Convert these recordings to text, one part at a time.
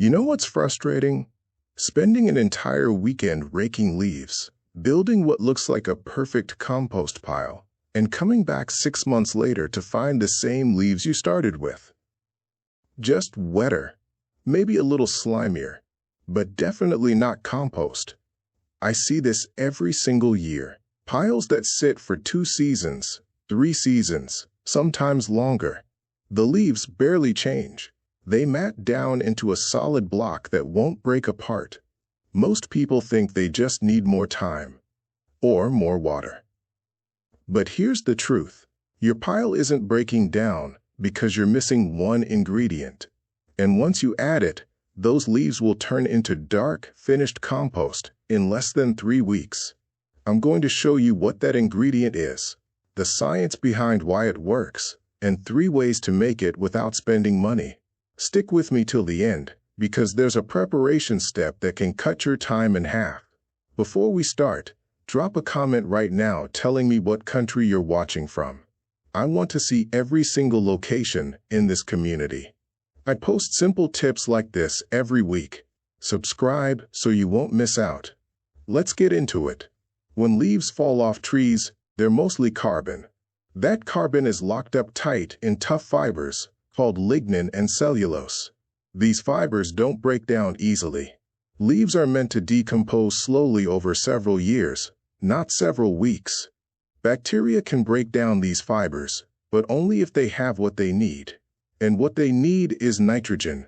You know what's frustrating? Spending an entire weekend raking leaves, building what looks like a perfect compost pile, and coming back 6 months later to find the same leaves you started with. Just wetter, maybe a little slimier, but definitely not compost. I see this every single year. Piles that sit for 2 seasons, 3 seasons, sometimes longer. The leaves barely change. They mat down into a solid block that won't break apart. Most people think they just need more time or more water. But here's the truth. Your pile isn't breaking down because you're missing one ingredient. And once you add it, those leaves will turn into dark, finished compost in less than 3 weeks. I'm going to show you what that ingredient is, the science behind why it works, and 3 ways to make it without spending money. Stick with me till the end, because there's a preparation step that can cut your time in half. Before we start, drop a comment right now telling me what country you're watching from. I want to see every single location in this community. I post simple tips like this every week. Subscribe so you won't miss out. Let's get into it. When leaves fall off trees, they're mostly carbon. That carbon is locked up tight in tough fibers called lignin and cellulose. These fibers don't break down easily. Leaves are meant to decompose slowly over several years, not several weeks. Bacteria can break down these fibers, but only if they have what they need. And what they need is nitrogen.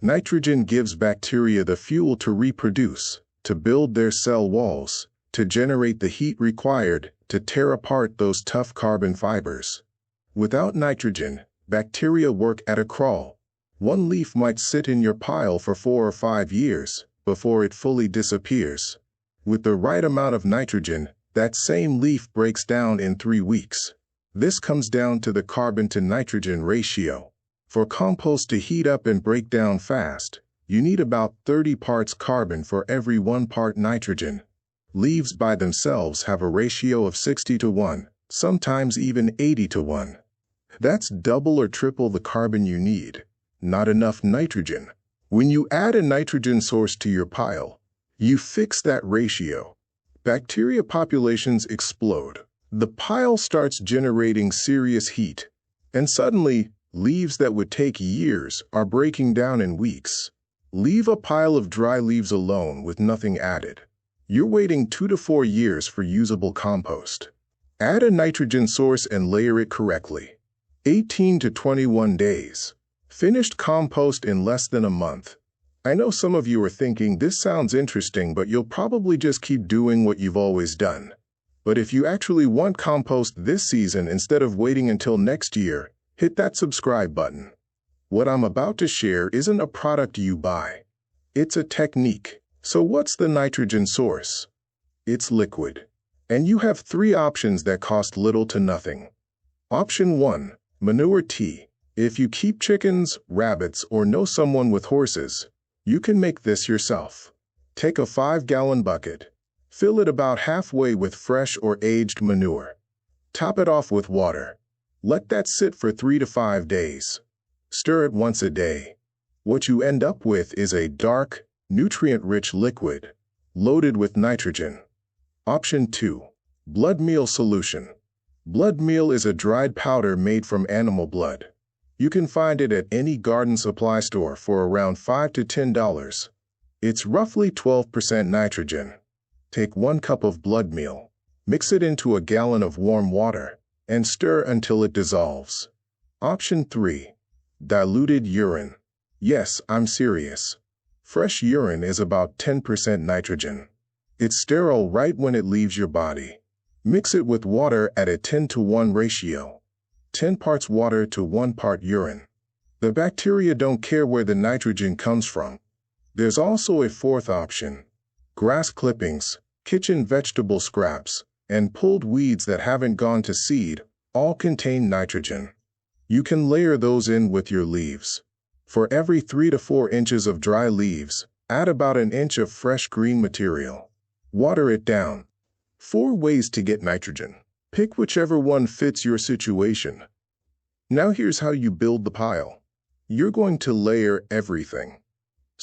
Nitrogen gives bacteria the fuel to reproduce, to build their cell walls, to generate the heat required to tear apart those tough carbon fibers. Without nitrogen, bacteria work at a crawl. One leaf might sit in your pile for 4 or 5 years before it fully disappears. With the right amount of nitrogen, that same leaf breaks down in 3 weeks. This comes down to the carbon to nitrogen ratio. For compost to heat up and break down fast, you need about 30 parts carbon for every 1 part nitrogen. Leaves by themselves have a ratio of 60 to 1, sometimes even 80 to 1. That's double or triple the carbon you need. Not enough nitrogen. When you add a nitrogen source to your pile, you fix that ratio. Bacteria populations explode. The pile starts generating serious heat, and suddenly, leaves that would take years are breaking down in weeks. Leave a pile of dry leaves alone with nothing added. You're waiting 2 to 4 years for usable compost. Add a nitrogen source and layer it correctly. 18 to 21 days. Finished compost in less than a month. I know some of you are thinking this sounds interesting, but you'll probably just keep doing what you've always done. But if you actually want compost this season instead of waiting until next year, hit that subscribe button. What I'm about to share isn't a product you buy. It's a technique. So what's the nitrogen source? It's liquid. And you have 3 options that cost little to nothing. Option 1, manure tea. If you keep chickens, rabbits, or know someone with horses, you can make this yourself. Take a 5-gallon bucket. Fill it about halfway with fresh or aged manure. Top it off with water. Let that sit for 3 to 5 days. Stir it once a day. What you end up with is a dark, nutrient-rich liquid, loaded with nitrogen. Option 2, blood meal solution. Blood meal is a dried powder made from animal blood. You can find it at any garden supply store for around $5 to $10. It's roughly 12% nitrogen. Take 1 cup of blood meal, mix it into a gallon of warm water, and stir until it dissolves. Option 3, diluted urine. Yes, I'm serious. Fresh urine is about 10% nitrogen. It's sterile right when it leaves your body. Mix it with water at a 10 to 1 ratio. 10 parts water to 1 part urine. The bacteria don't care where the nitrogen comes from. There's also a 4th option. Grass clippings, kitchen vegetable scraps, and pulled weeds that haven't gone to seed all contain nitrogen. You can layer those in with your leaves. For every 3 to 4 inches of dry leaves, add about an inch of fresh green material. Water it down. 4 ways to get nitrogen. Pick whichever one fits your situation. Now here's how you build the pile. You're going to layer everything.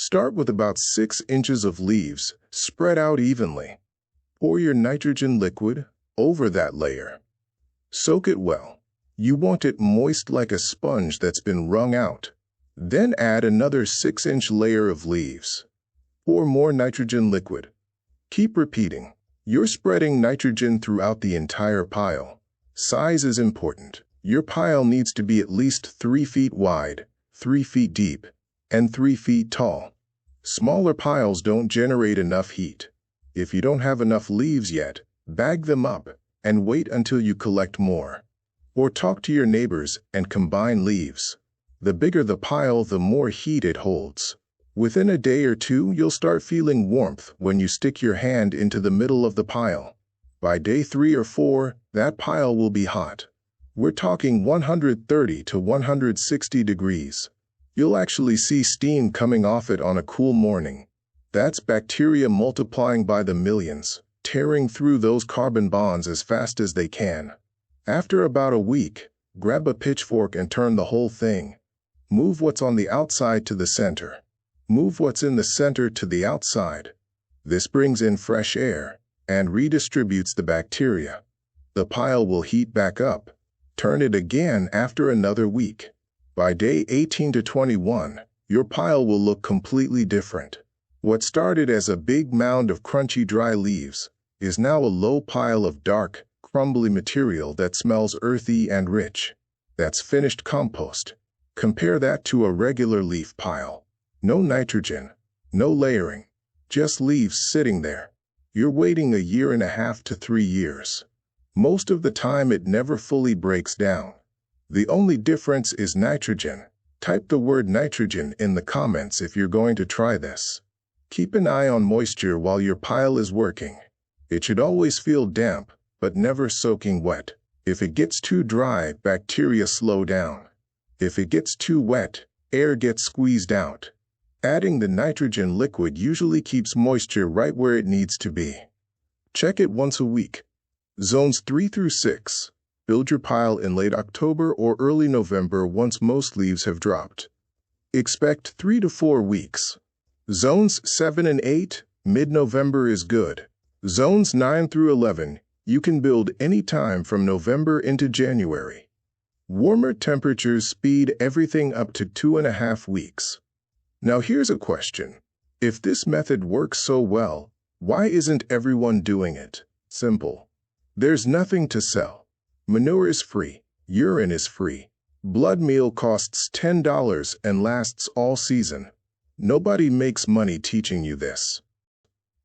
Start with about 6 inches of leaves, spread out evenly. Pour your nitrogen liquid over that layer. Soak it well. You want it moist like a sponge that's been wrung out. Then add another 6-inch layer of leaves. Pour more nitrogen liquid. Keep repeating. You're spreading nitrogen throughout the entire pile. Size is important. Your pile needs to be at least 3 feet wide, 3 feet deep, and 3 feet tall. Smaller piles don't generate enough heat. If you don't have enough leaves yet, bag them up and wait until you collect more. Or talk to your neighbors and combine leaves. The bigger the pile, the more heat it holds. Within a day or two, you'll start feeling warmth when you stick your hand into the middle of the pile. By day 3 or 4, that pile will be hot. We're talking 130 to 160 degrees. You'll actually see steam coming off it on a cool morning. That's bacteria multiplying by the millions, tearing through those carbon bonds as fast as they can. After about a week, grab a pitchfork and turn the whole thing. Move what's on the outside to the center. Move what's in the center to the outside. This brings in fresh air and redistributes the bacteria. The pile will heat back up. Turn it again after another week. By day 18 to 21, your pile will look completely different. What started as a big mound of crunchy dry leaves is now a low pile of dark, crumbly material that smells earthy and rich. That's finished compost. Compare that to a regular leaf pile. No nitrogen, no layering, just leaves sitting there. You're waiting 1.5 to 3 years. Most of the time it never fully breaks down. The only difference is nitrogen. Type the word nitrogen in the comments if you're going to try this. Keep an eye on moisture while your pile is working. It should always feel damp, but never soaking wet. If it gets too dry, bacteria slow down. If it gets too wet, air gets squeezed out. Adding the nitrogen liquid usually keeps moisture right where it needs to be. Check it once a week. Zones 3 through 6. Build your pile in late October or early November once most leaves have dropped. Expect 3 to 4 weeks. Zones 7 and 8, mid-November is good. Zones 9 through 11, you can build any time from November into January. Warmer temperatures speed everything up to 2.5 weeks. Now here's a question. If this method works so well, why isn't everyone doing it? Simple. There's nothing to sell. Manure is free. Urine is free. Blood meal costs $10 and lasts all season. Nobody makes money teaching you this.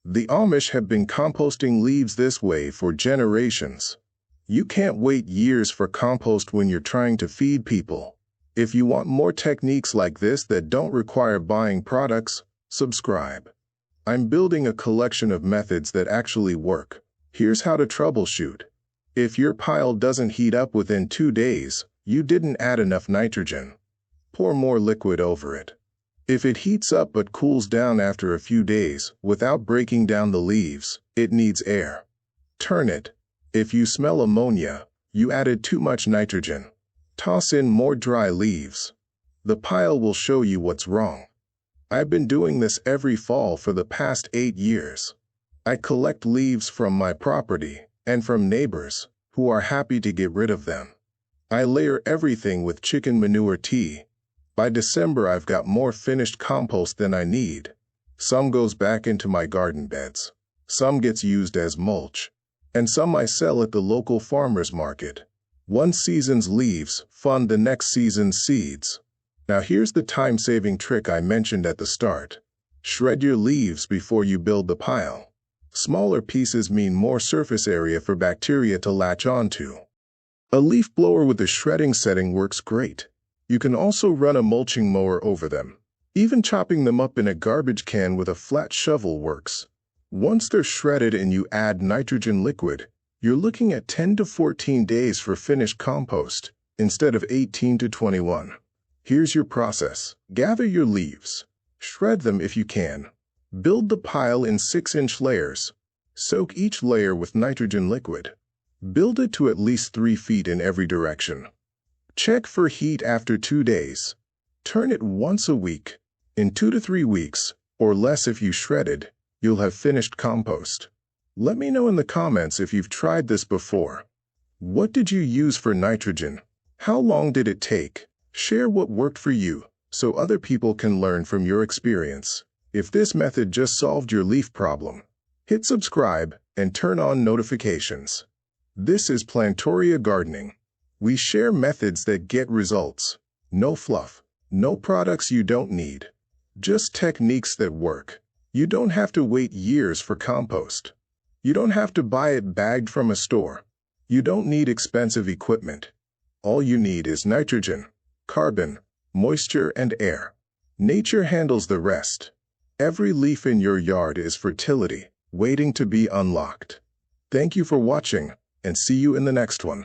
The Amish have been composting leaves this way for generations. You can't wait years for compost when you're trying to feed people. If you want more techniques like this that don't require buying products, subscribe. I'm building a collection of methods that actually work. Here's how to troubleshoot. If your pile doesn't heat up within 2 days, you didn't add enough nitrogen. Pour more liquid over it. If it heats up but cools down after a few days without breaking down the leaves, it needs air. Turn it. If you smell ammonia, you added too much nitrogen. Toss in more dry leaves. The pile will show you what's wrong. I've been doing this every fall for the past 8 years. I collect leaves from my property and from neighbors who are happy to get rid of them. I layer everything with chicken manure tea. By December, I've got more finished compost than I need. Some goes back into my garden beds. Some gets used as mulch. And some I sell at the local farmer's market. One season's leaves fund the next season's seeds. Now here's the time-saving trick I mentioned at the start. Shred your leaves before you build the pile. Smaller pieces mean more surface area for bacteria to latch onto. A leaf blower with a shredding setting works great. You can also run a mulching mower over them. Even chopping them up in a garbage can with a flat shovel works. Once they're shredded and you add nitrogen liquid, you're looking at 10 to 14 days for finished compost, instead of 18 to 21. Here's your process. Gather your leaves. Shred them if you can. Build the pile in 6-inch layers. Soak each layer with nitrogen liquid. Build it to at least 3 feet in every direction. Check for heat after 2 days. Turn it once a week. In 2 to 3 weeks, or less if you shredded, you'll have finished compost. Let me know in the comments if you've tried this before. What did you use for nitrogen? How long did it take? Share what worked for you, so other people can learn from your experience. If this method just solved your leaf problem, hit subscribe and turn on notifications. This is Plantoria Gardening. We share methods that get results. No fluff, no products you don't need. Just techniques that work. You don't have to wait years for compost. You don't have to buy it bagged from a store. You don't need expensive equipment. All you need is nitrogen, carbon, moisture, and air. Nature handles the rest. Every leaf in your yard is fertility, waiting to be unlocked. Thank you for watching, and see you in the next one.